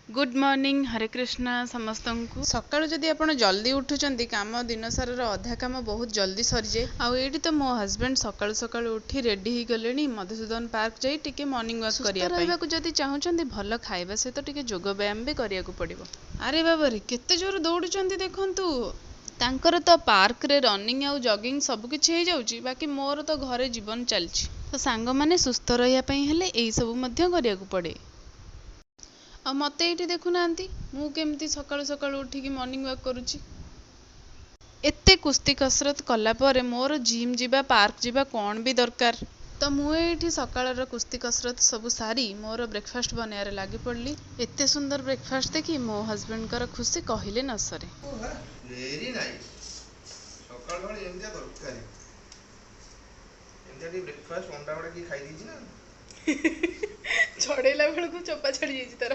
Good morning हरे कृष्णा समस्त को सकाळु जदि आपण जल्दी उठुचंती काम दिन सारा अधा काम बहुत जल्दी सरी जाए आउठी तो मो हस्बैंड सकाळु सकाळु उठी रेडी ही गलेनी मधुसूदन पार्क जाई टिके मॉर्निंग वॉक करिया रहबा को जदि चाहुचंती भल खाइबा सहित टिके जोग व्यायाम भी करिया को पड़िबो। अरे बाबा रे केते जोर दौड़ुचंती देखंतु तांकर तो पार्क रे रनिंग आउ जॉगिंग सब किछि हे जाउची बाकी मोर तो घरे जीवन चलची तो सांग माने सुस्थ रहिया पई हेले एई सब मध्य करिया को पड़े। आ मत ये देखुना मु केमती सकाळु सकाळु उठिकी मॉर्निंग वॉक करुची एते कुस्ती कसरत कला परे मोर जिम जीवा पार्क जीवा कौन भी दरकार तो मुझे सकाळर कुस्ती कसरत सब सारी मोर ब्रेकफास्ट बनैयारे लगी पड़ली। एते सुंदर ब्रेकफास्ट देखी मो हस्बैंड कर खुशी कहले न सरे। वेरी नाइस सकाळ सकाळ एमतिया दरकार एमतिया ब्रेकफास्ट अंडा बड़ा की खाई दीची ना छड़ेला बेलू चोपा छड़ी जाइए तार।